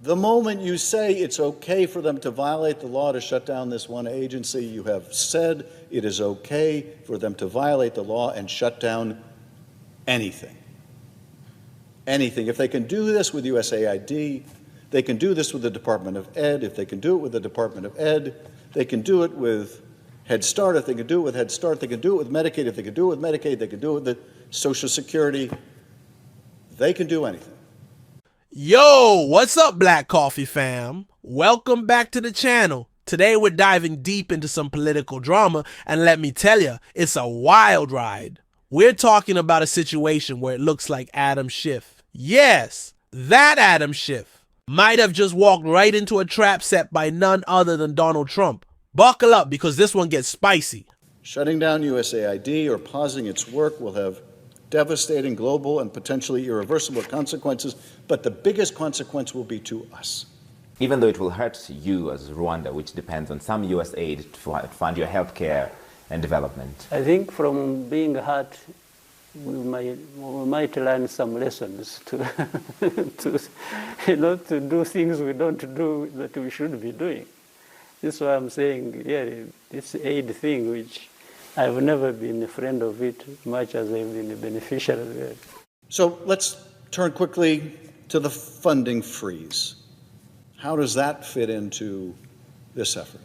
The moment you say it's okay for them to violate the law to shut down this one agency, you have said it is okay for them to violate the law and shut down anything. Anything. If they can do this with USAID, they can do this with the Department of Ed. If they can do it with the Department of Ed, they can do it with Head Start. If they can do it with Head Start, they can do it with Medicaid. If they can do it with Medicaid, they can do it with the Social Security. They can do anything. Yo, what's up, Black Coffee fam? Welcome back to the channel. Today we're diving deep into some political drama, and let me tell you, it's a wild ride. We're talking about a situation where it looks like Adam Schiff. Yes, that Adam Schiff might have just walked right into a trap set by none other than Donald Trump. Buckle up because this one gets spicy. Shutting down USAID or pausing its work will have devastating global and potentially irreversible consequences, but the biggest consequence will be to us. Even though it will hurt you as Rwanda, which depends on some US aid to fund your healthcare and development. I think from being hurt, we might learn some lessons to, to do things we don't do that we should be doing. This is why I'm saying, yeah, this aid thing, which I've never been a friend of it, much as I've been a beneficiary of it. So let's turn quickly to the funding freeze. How does that fit into this effort?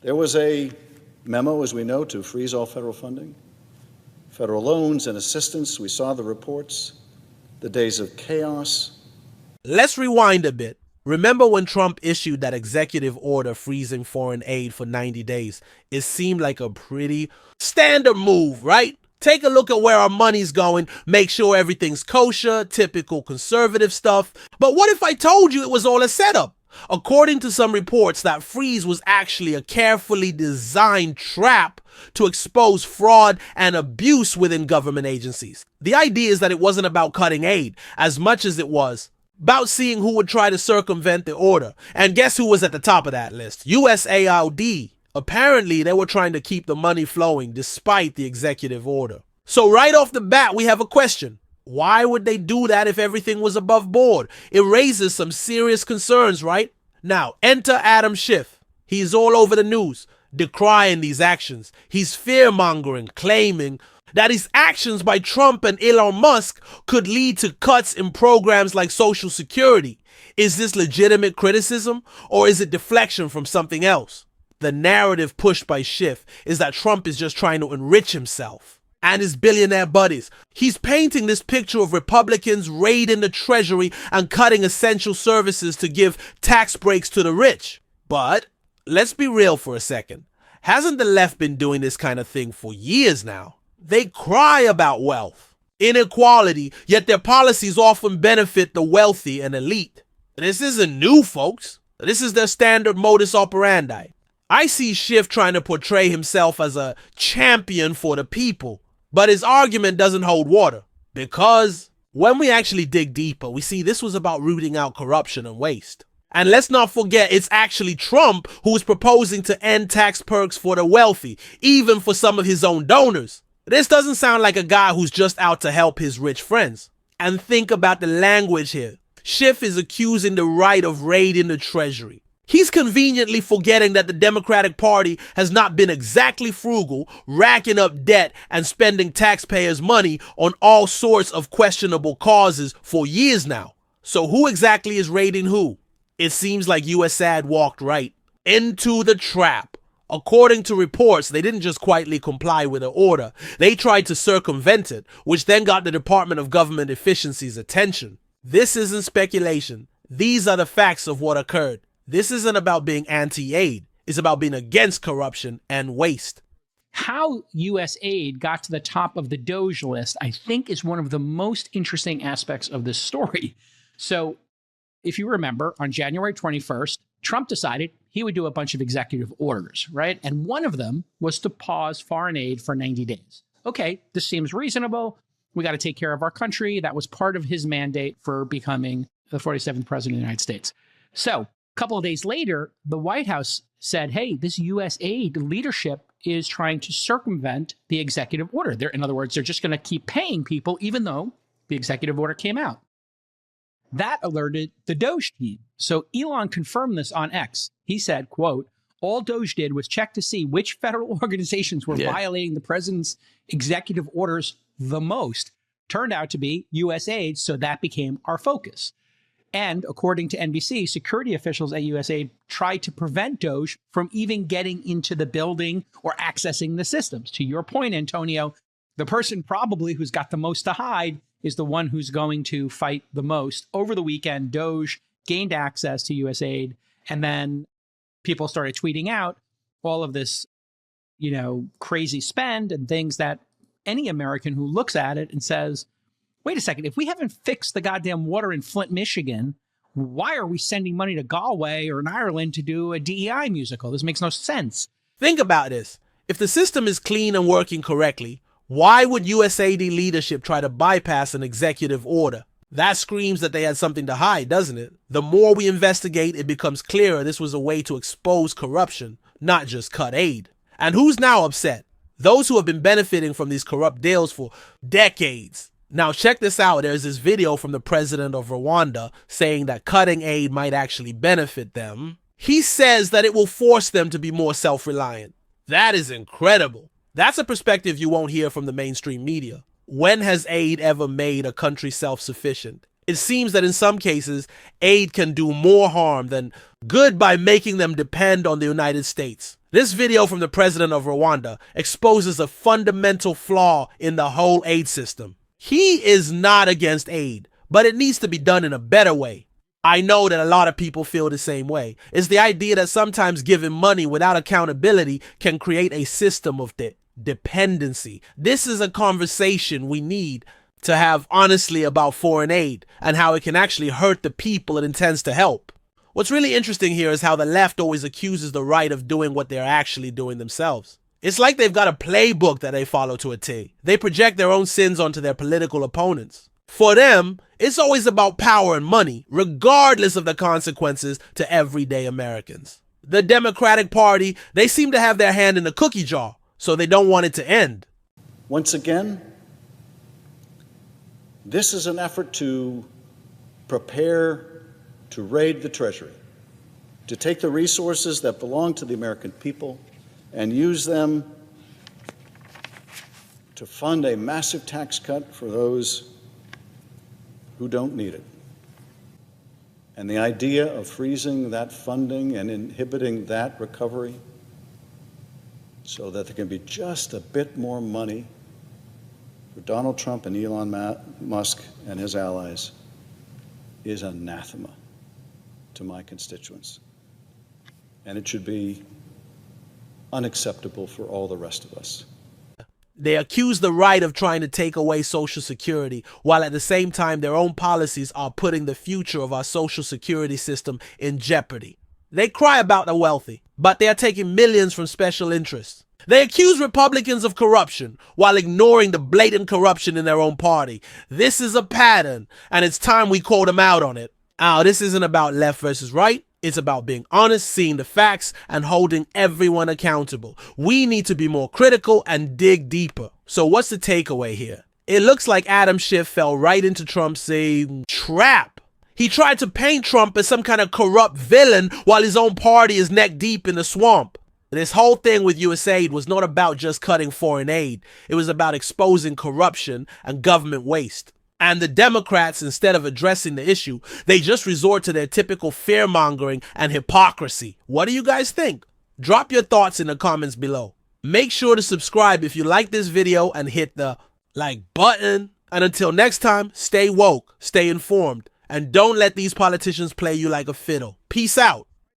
There was a memo, as we know, to freeze all federal funding, federal loans and assistance. We saw the reports, the days of chaos. Let's rewind a bit. Remember when Trump issued that executive order freezing foreign aid for 90 days? It seemed like a pretty standard move, right? Take a look at where our money's going, make sure everything's kosher, typical conservative stuff. But what if I told you it was all a setup? According to some reports, that freeze was actually a carefully designed trap to expose fraud and abuse within government agencies. The idea is that it wasn't about cutting aid as much as it was about seeing who would try to circumvent the order. And guess who was at the top of that list? USAID. Apparently, they were trying to keep the money flowing despite the executive order. So right off the bat, we have a question. Why would they do that if everything was above board? It raises some serious concerns, right? Now, enter Adam Schiff. He's all over the news, decrying these actions. He's fear-mongering, claiming that his actions by Trump and Elon Musk could lead to cuts in programs like Social Security. Is this legitimate criticism, or is it deflection from something else? The narrative pushed by Schiff is that Trump is just trying to enrich himself and his billionaire buddies. He's painting this picture of Republicans raiding the Treasury and cutting essential services to give tax breaks to the rich. But let's be real for a second. Hasn't the left been doing this kind of thing for years now? They cry about wealth, inequality, yet their policies often benefit the wealthy and elite. This isn't new, folks. This is their standard modus operandi. I see Schiff trying to portray himself as a champion for the people, but his argument doesn't hold water. Because when we actually dig deeper, we see this was about rooting out corruption and waste. And let's not forget, it's actually Trump who is proposing to end tax perks for the wealthy, even for some of his own donors. This doesn't sound like a guy who's just out to help his rich friends. And think about the language here. Schiff is accusing the right of raiding the Treasury. He's conveniently forgetting that the Democratic Party has not been exactly frugal, racking up debt and spending taxpayers' money on all sorts of questionable causes for years now. So who exactly is raiding who? It seems like USAID walked right into the trap. According to reports, they didn't just quietly comply with the order. They tried to circumvent it, which then got the Department of Government Efficiency's attention. This isn't speculation. These are the facts of what occurred. This isn't about being anti-aid. It's about being against corruption and waste. How USAID got to the top of the Doge list, I think, is one of the most interesting aspects of this story. So, if you remember, on January 21st, Trump decided he would do a bunch of executive orders, right? And one of them was to pause foreign aid for 90 days. Okay, this seems reasonable. We got to take care of our country. That was part of his mandate for becoming the 47th president of the United States. So a couple of days later, the White House said, hey, this USAID leadership is trying to circumvent the executive order. In other words, they're just going to keep paying people even though the executive order came out. That alerted the Doge team. So Elon confirmed this on X. He said, quote, all Doge did was check to see which federal organizations were violating the president's executive orders the most. Turned out to be USAID, so that became our focus. And according to NBC, security officials at USAID tried to prevent Doge from even getting into the building or accessing the systems. To your point, Antonio, the person probably who's got the most to hide is the one who's going to fight the most. Over the weekend, Doge gained access to USAID, and then people started tweeting out all of this, crazy spend and things that any American who looks at it and says, wait a second, if we haven't fixed the goddamn water in Flint, Michigan, why are we sending money to Galway or in Ireland to do a DEI musical? This makes no sense. Think about this. If the system is clean and working correctly, why would USAID leadership try to bypass an executive order? That screams that they had something to hide, doesn't it? The more we investigate, it becomes clearer this was a way to expose corruption, not just cut aid. And who's now upset? Those who have been benefiting from these corrupt deals for decades. Now check this out. There's this video from the president of Rwanda saying that cutting aid might actually benefit them. He says that it will force them to be more self-reliant. That is incredible. That's a perspective you won't hear from the mainstream media. When has aid ever made a country self-sufficient? It seems that in some cases, aid can do more harm than good by making them depend on the United States. This video from the president of Rwanda exposes a fundamental flaw in the whole aid system. He is not against aid, but it needs to be done in a better way. I know that a lot of people feel the same way. It's the idea that sometimes giving money without accountability can create a system of dependency. This is a conversation we need to have honestly about foreign aid and how it can actually hurt the people it intends to help. What's really interesting here is how the left always accuses the right of doing what they're actually doing themselves. It's like they've got a playbook that they follow to a T. They project their own sins onto their political opponents. For them, it's always about power and money, regardless of the consequences to everyday Americans. The Democratic Party, they seem to have their hand in the cookie jar, so they don't want it to end. Once again, this is an effort to prepare to raid the Treasury, to take the resources that belong to the American people and use them to fund a massive tax cut for those who don't need it. And the idea of freezing that funding and inhibiting that recovery so that there can be just a bit more money for Donald Trump and Elon Musk and his allies is anathema to my constituents. And it should be unacceptable for all the rest of us. They accuse the right of trying to take away Social Security, while at the same time their own policies are putting the future of our Social Security system in jeopardy. They cry about the wealthy, but they are taking millions from special interests. They accuse Republicans of corruption while ignoring the blatant corruption in their own party. This is a pattern, and it's time we call them out on it. Now, this isn't about left versus right. It's about being honest, seeing the facts, and holding everyone accountable. We need to be more critical and dig deeper. So what's the takeaway here? It looks like Adam Schiff fell right into Trump's trap. He tried to paint Trump as some kind of corrupt villain while his own party is neck deep in the swamp. This whole thing with USAID was not about just cutting foreign aid. It was about exposing corruption and government waste. And the Democrats, instead of addressing the issue, they just resort to their typical fear-mongering and hypocrisy. What do you guys think? Drop your thoughts in the comments below. Make sure to subscribe if you like this video and hit the like button. And until next time, stay woke, stay informed, and don't let these politicians play you like a fiddle. Peace out.